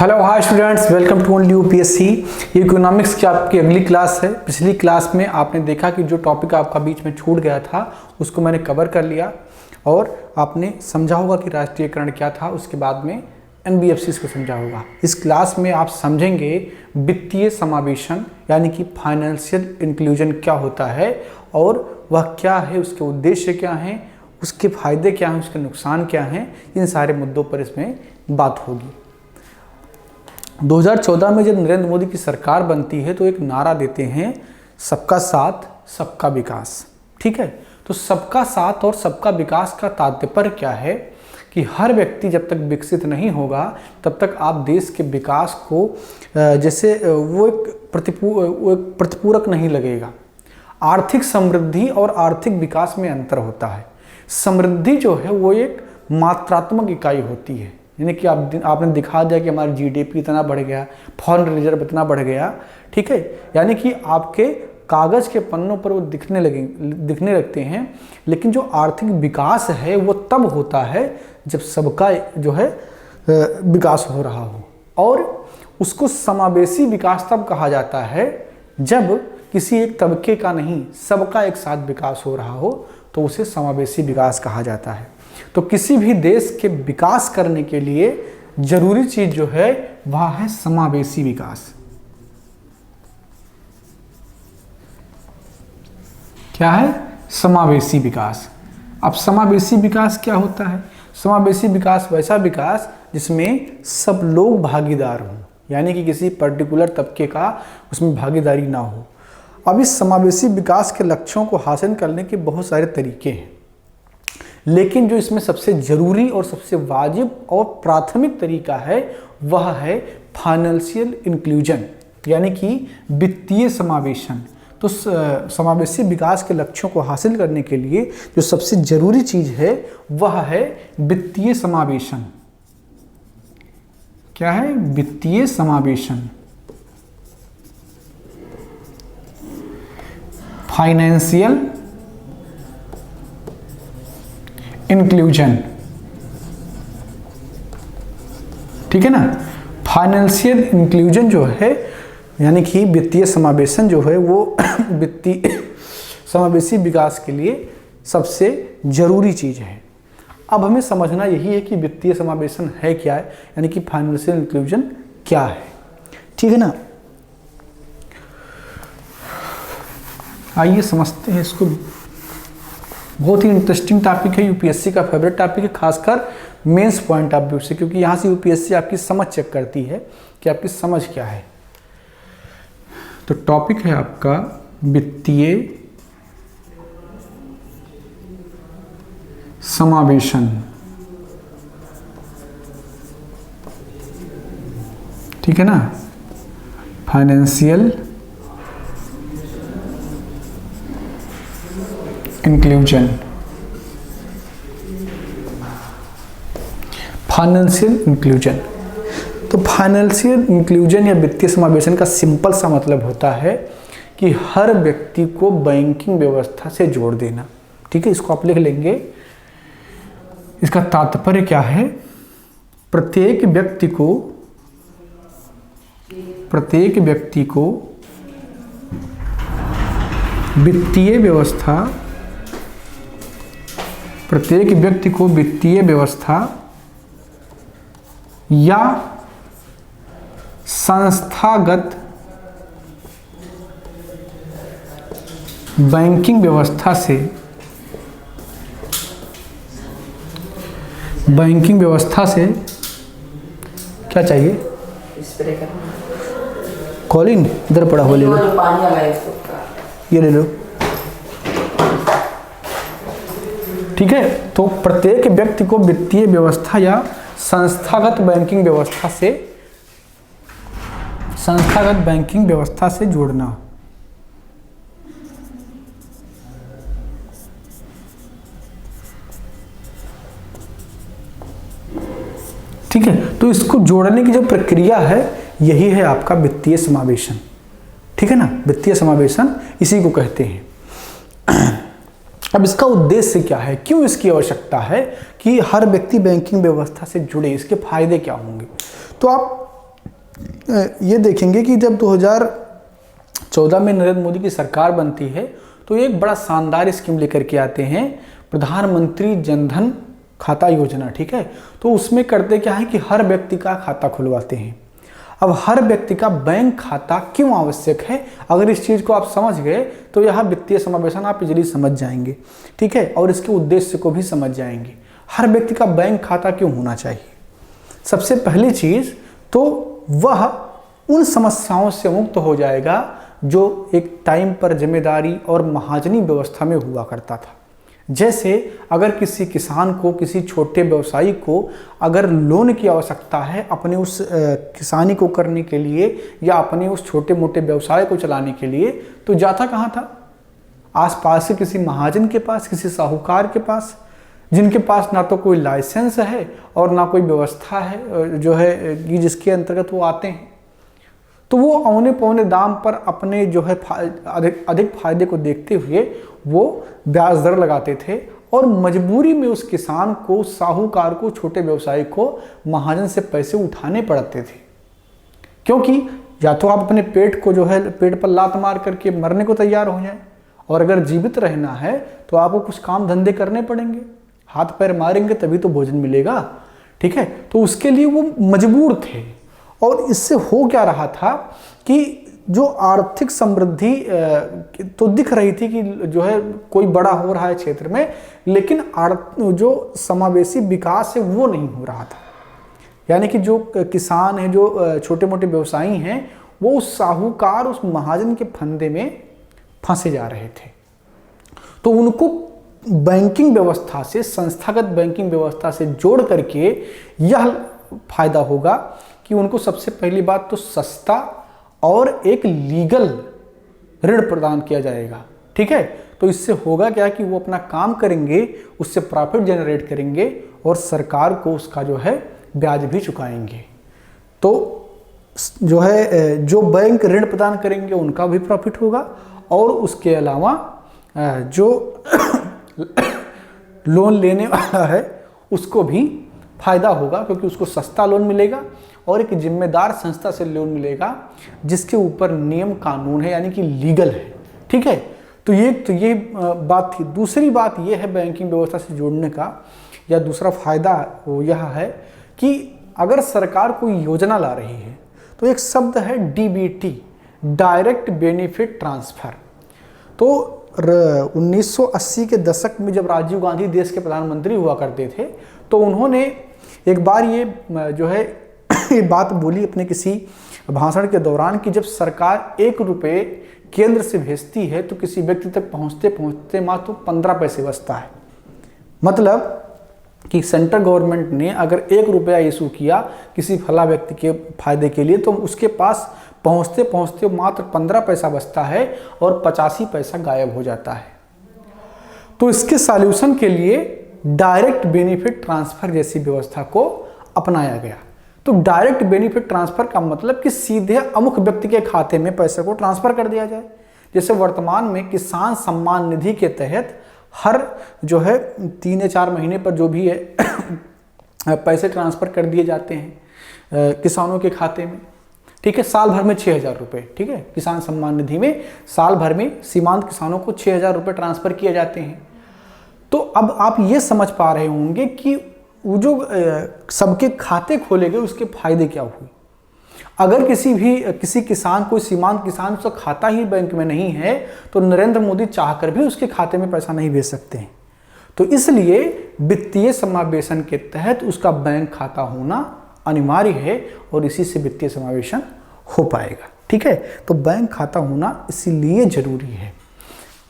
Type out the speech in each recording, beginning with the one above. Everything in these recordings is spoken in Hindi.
Hello hi students, welcome to only UPSC. ये इकोनॉमिक्स की आपकी अगली क्लास है। पिछली क्लास में आपने देखा कि जो टॉपिक आपका बीच में छूट गया था उसको मैंने कवर कर लिया और आपने समझा होगा कि राष्ट्रीयकरण क्या था। उसके बाद में एनबीएफसी को समझा होगा। इस क्लास में आप समझेंगे वित्तीय समावेशन यानी कि फाइनेंशियल इंक्लूजन क्या होता है और वह क्या है, उसके उद्देश्य क्या हैं, उसके फायदे क्या हैं, उसके नुकसान क्या हैं। इन सारे मुद्दों पर इसमें बात होगी। 2014 में जब नरेंद्र मोदी की सरकार बनती है तो एक नारा देते हैं, सबका साथ सबका विकास। ठीक है, तो सबका साथ और सबका विकास का तात्पर्य क्या है कि हर व्यक्ति जब तक विकसित नहीं होगा तब तक आप देश के विकास को जैसे वो एक प्रतिपूरक नहीं लगेगा। आर्थिक समृद्धि और आर्थिक विकास में अंतर होता है। समृद्धि जो है वो एक मात्रात्मक इकाई होती है, यानी कि आपने दिखा दिया कि हमारा जीडीपी इतना बढ़ गया, फॉरेन रिजर्व इतना बढ़ गया। ठीक है, यानी कि आपके कागज़ के पन्नों पर वो दिखने लगते हैं। लेकिन जो आर्थिक विकास है वो तब होता है जब सबका जो है विकास हो रहा हो, और उसको समावेशी विकास तब कहा जाता है जब किसी एक तबके का नहीं सबका एक साथ विकास हो रहा हो, तो उसे समावेशी विकास कहा जाता है। तो किसी भी देश के विकास करने के लिए जरूरी चीज जो है वह है समावेशी विकास। क्या है? समावेशी विकास। अब समावेशी विकास क्या होता है? समावेशी विकास वैसा विकास जिसमें सब लोग भागीदार हों, यानी कि किसी पर्टिकुलर तबके का उसमें भागीदारी ना हो। अब इस समावेशी विकास के लक्ष्यों को हासिल करने के बहुत सारे तरीके हैं, लेकिन जो इसमें सबसे जरूरी और सबसे वाजिब और प्राथमिक तरीका है वह है फाइनेंशियल इंक्लूजन, यानी कि वित्तीय समावेशन। तो समावेशी विकास के लक्ष्यों को हासिल करने के लिए जो सबसे जरूरी चीज है वह है वित्तीय समावेशन। क्या है? वित्तीय समावेशन, फाइनेंशियल इंक्लूजन। ठीक है ना? फाइनेंशियल इंक्लूजन जो है यानी कि वित्तीय समावेशन जो है वो वित्तीय समावेशी विकास के लिए सबसे जरूरी चीज है। अब हमें समझना यही है कि वित्तीय समावेशन है क्या है, यानी कि फाइनेंशियल इंक्लूजन क्या है। ठीक है ना? आइए समझते हैं इसको। बहुत ही इंटरेस्टिंग टॉपिक है, यूपीएससी का फेवरेट टॉपिक है, खासकर मेंस पॉइंट ऑफ व्यू से, क्योंकि यहाँ से यूपीएससी आपकी समझ चेक करती है कि आपकी समझ क्या है। तो टॉपिक है आपका वित्तीय समावेशन। ठीक है ना? Financial inclusion. फाइनेंशियल इंक्लूजन, तो फाइनेंशियल इंक्लूजन या वित्तीय समावेशन का सिंपल सा मतलब होता है कि हर व्यक्ति को बैंकिंग व्यवस्था से जोड़ देना। ठीक है, इसको आप लिख लेंगे। इसका तात्पर्य क्या है? प्रत्येक व्यक्ति को वित्तीय व्यवस्था या संस्थागत बैंकिंग व्यवस्था से क्या चाहिए? कॉलिन इधर पड़ा हो, ले लो, ये ले लो। ठीक है, तो प्रत्येक व्यक्ति को वित्तीय व्यवस्था या संस्थागत बैंकिंग व्यवस्था से जोड़ना। ठीक है, तो इसको जोड़ने की जो प्रक्रिया है यही है आपका वित्तीय समावेशन। ठीक है ना? वित्तीय समावेशन इसी को कहते हैं। अब इसका उद्देश्य क्या है, क्यों इसकी आवश्यकता है कि हर व्यक्ति बैंकिंग व्यवस्था से जुड़े, इसके फायदे क्या होंगे। तो आप ये देखेंगे कि जब 2014 में नरेंद्र मोदी की सरकार बनती है तो एक बड़ा शानदार स्कीम लेकर के आते हैं, प्रधानमंत्री जनधन खाता योजना। ठीक है, तो उसमें करते क्या है कि हर व्यक्ति का खाता खुलवाते हैं। अब हर व्यक्ति का बैंक खाता क्यों आवश्यक है, अगर इस चीज़ को आप समझ गए तो यह वित्तीय समावेशन आप इजली समझ जाएंगे। ठीक है, और इसके उद्देश्य को भी समझ जाएंगे। हर व्यक्ति का बैंक खाता क्यों होना चाहिए? सबसे पहली चीज़ तो वह उन समस्याओं से मुक्त हो जाएगा जो एक टाइम पर जिम्मेदारी और महाजनी व्यवस्था में हुआ करता था। जैसे अगर किसी किसान को, किसी छोटे व्यवसायी को अगर लोन की आवश्यकता है अपने उस किसानी को करने के लिए या अपने उस छोटे मोटे व्यवसाय को चलाने के लिए, तो जाता कहाँ था? आसपास के किसी महाजन के पास, किसी साहूकार के पास, जिनके पास ना तो कोई लाइसेंस है और ना कोई व्यवस्था है जो है कि जिसके अंतर्गत वो आते हैं। तो वो औने पौने दाम पर अपने जो है अधिक फायदे को देखते हुए वो ब्याज दर लगाते थे और मजबूरी में उस किसान को, साहूकार को, छोटे व्यवसायी को महाजन से पैसे उठाने पड़ते थे। क्योंकि या तो आप अपने पेट को जो है पेट पर लात मार करके मरने को तैयार हो जाएं, और अगर जीवित रहना है तो आपको कुछ काम धंधे करने पड़ेंगे, हाथ पैर मारेंगे तभी तो भोजन मिलेगा। ठीक है, तो उसके लिए वो मजबूर थे। और इससे हो क्या रहा था कि जो आर्थिक समृद्धि तो दिख रही थी कि जो है कोई बड़ा हो रहा है क्षेत्र में, लेकिन जो समावेशी विकास है वो नहीं हो रहा था। यानी कि जो किसान हैं, जो छोटे मोटे व्यवसायी हैं, वो उस साहूकार, उस महाजन के फंदे में फंसे जा रहे थे। तो उनको बैंकिंग व्यवस्था से, संस्थागत बैंकिंग व्यवस्था से जोड़ करके यह फायदा होगा कि उनको सबसे पहली बात तो सस्ता और एक लीगल ऋण प्रदान किया जाएगा। ठीक है, तो इससे होगा क्या कि वो अपना काम करेंगे, उससे प्रॉफिट जनरेट करेंगे और सरकार को उसका जो है ब्याज भी चुकाएंगे। तो जो है जो बैंक ऋण प्रदान करेंगे उनका भी प्रॉफिट होगा और उसके अलावा जो लोन लेने वाला है उसको भी फायदा होगा, क्योंकि उसको सस्ता लोन मिलेगा और एक जिम्मेदार संस्था से लोन मिलेगा जिसके ऊपर नियम कानून है, यानी कि लीगल है। ठीक है, तो ये बात थी। दूसरी बात ये है बैंकिंग व्यवस्था से जोड़ने का, या दूसरा फायदा वो यह है कि अगर सरकार कोई योजना ला रही है तो एक शब्द है डीबीटी, डायरेक्ट बेनिफिट ट्रांसफर। तो 1980 के दशक में जब राजीव गांधी देश के प्रधानमंत्री हुआ करते थे तो उन्होंने एक बार ये जो है ये बात बोली अपने किसी भाषण के दौरान कि जब सरकार 1 रुपये केंद्र से भेजती है तो किसी व्यक्ति तक पहुंचते पहुंचते मात्र 15 पैसे बचता है। मतलब कि सेंट्रल गवर्नमेंट ने अगर 1 रुपया इशू किया किसी फला व्यक्ति के फायदे के लिए तो उसके पास पहुंचते पहुंचते मात्र 15 पैसा बचता है और 85 पैसा गायब हो जाता है। तो इसके सॉल्यूशन के लिए डायरेक्ट बेनिफिट ट्रांसफर जैसी व्यवस्था को अपनाया गया। तो डायरेक्ट बेनिफिट ट्रांसफर का मतलब कि सीधे अमुक व्यक्ति के खाते में पैसे को ट्रांसफर कर दिया जाए। जैसे वर्तमान में किसान सम्मान निधि के तहत हर जो है 3 या 4 महीने पर जो भी है पैसे ट्रांसफर कर दिए जाते हैं किसानों के खाते में। ठीक है, साल भर में 6,000 रुपये। ठीक है, किसान सम्मान निधि में साल भर में सीमांत किसानों को 6,000 रुपये ट्रांसफर किए जाते हैं। तो अब आप ये समझ पा रहे होंगे कि वो जो सबके खाते खोले गए उसके फायदे क्या हुए। अगर किसी किसान, कोई सीमांत किसान, उसका खाता ही बैंक में नहीं है तो नरेंद्र मोदी चाहकर भी उसके खाते में पैसा नहीं भेज सकते हैं। तो इसलिए वित्तीय समावेशन के तहत उसका बैंक खाता होना अनिवार्य है और इसी से वित्तीय समावेशन हो पाएगा। ठीक है, तो बैंक खाता होना इसीलिए जरूरी है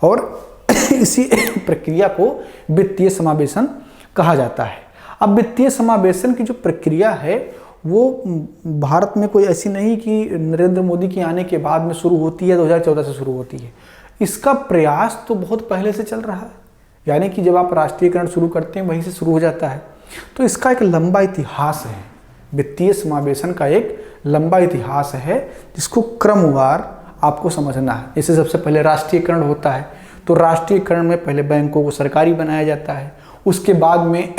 और इसी प्रक्रिया को वित्तीय समावेशन कहा जाता है। अब वित्तीय समावेशन की जो प्रक्रिया है वो भारत में कोई ऐसी नहीं कि नरेंद्र मोदी के आने के बाद में शुरू होती है, 2014 से शुरू होती है। इसका प्रयास तो बहुत पहले से चल रहा है, यानी कि जब आप राष्ट्रीयकरण शुरू करते हैं वहीं से शुरू हो जाता है। तो इसका एक लंबा इतिहास है, वित्तीय समावेशन का एक लंबा इतिहास है जिसको क्रमवार आपको समझना है। जैसे सबसे पहले राष्ट्रीयकरण होता है तो राष्ट्रीयकरण में पहले बैंकों को सरकारी बनाया जाता है, उसके बाद में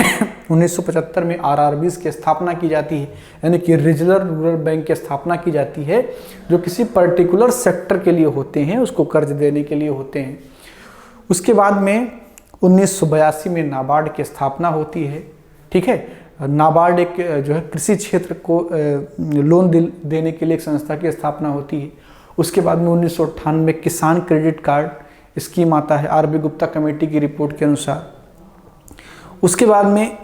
1975 में आरआरबीज की स्थापना की जाती है, यानी कि रीजनल रूरल बैंक की स्थापना की जाती है, जो किसी पर्टिकुलर सेक्टर के लिए होते हैं, उसको कर्ज देने के लिए होते हैं। उसके बाद में 1982 में नाबार्ड की स्थापना होती है। ठीक है, नाबार्ड एक जो है कृषि क्षेत्र को लोन देने के लिए एक संस्था की स्थापना होती है। उसके बाद में 1998 में किसान क्रेडिट कार्ड स्कीम आता है आरबी गुप्ता कमेटी की रिपोर्ट के अनुसार। उसके बाद में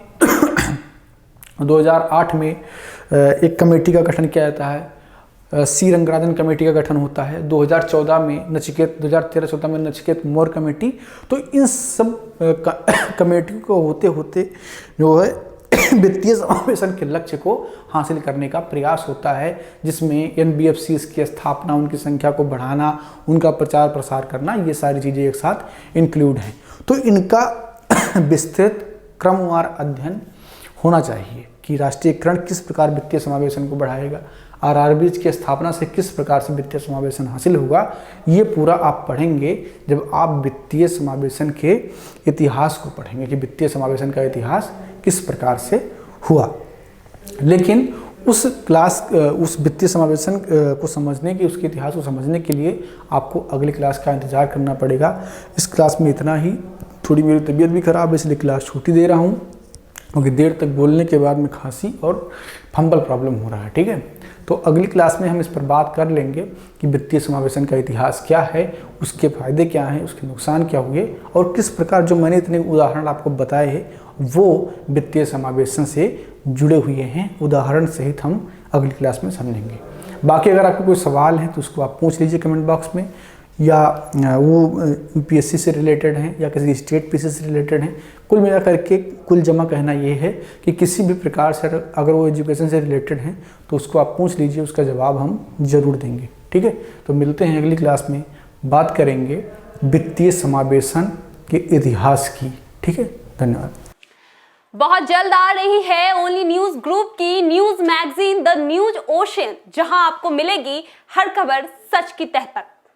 2008 में एक कमेटी का गठन किया जाता है, सी रंगराजन कमेटी का गठन होता है। 2014 में 2013-14 में नचिकेत मौर्य कमेटी। तो इन सब कमेटी को होते होते जो है वित्तीय समावेशन के लक्ष्य को हासिल करने का प्रयास होता है, जिसमें एनबीएफसीज की स्थापना, उनकी संख्या को बढ़ाना, उनका प्रचार प्रसार करना, ये सारी चीज़ें एक साथ इंक्लूड हैं। तो इनका विस्तृत क्रमवार अध्ययन होना चाहिए कि राष्ट्रीयकरण किस प्रकार वित्तीय समावेशन को बढ़ाएगा, आरआरबीज की स्थापना से किस प्रकार से वित्तीय समावेशन हासिल होगा। ये पूरा आप पढ़ेंगे जब आप वित्तीय समावेशन के इतिहास को पढ़ेंगे कि वित्तीय समावेशन का इतिहास किस प्रकार से हुआ। लेकिन उस वित्तीय समावेशन को समझने के, उसके इतिहास को समझने के लिए आपको अगली क्लास का इंतजार करना पड़ेगा। इस क्लास में इतना ही। थोड़ी मेरी तबीयत भी खराब है, इसलिए क्लास छुट्टी दे रहा हूँ, क्योंकि देर तक बोलने के बाद में खांसी और फंबल प्रॉब्लम हो रहा है। ठीक है, तो अगली क्लास में हम इस पर बात कर लेंगे कि वित्तीय समावेशन का इतिहास क्या है, उसके फायदे क्या हैं, उसके नुकसान क्या हुए, और किस प्रकार जो मैंने इतने उदाहरण आपको बताए हैं वो वित्तीय समावेशन से जुड़े हुए हैं। उदाहरण सहित हम अगली क्लास में समझेंगे। बाकी अगर आपको कोई सवाल है तो उसको आप पूछ लीजिए कमेंट बॉक्स में, या वो यूपीएससी से रिलेटेड हैं या किसी स्टेट पीसी से रिलेटेड हैं। कुल मिला करके कुल जमा कहना ये है कि किसी भी प्रकार से अगर वो एजुकेशन से रिलेटेड हैं तो उसको आप पूछ लीजिए, उसका जवाब हम ज़रूर देंगे। ठीक है, तो मिलते हैं अगली क्लास में, बात करेंगे वित्तीय समावेशन के इतिहास की। ठीक है, धन्यवाद। बहुत जल्द आ रही है ओनली न्यूज ग्रुप की news magazine the news ocean, जहां आपको मिलेगी हर खबर सच की तह तक।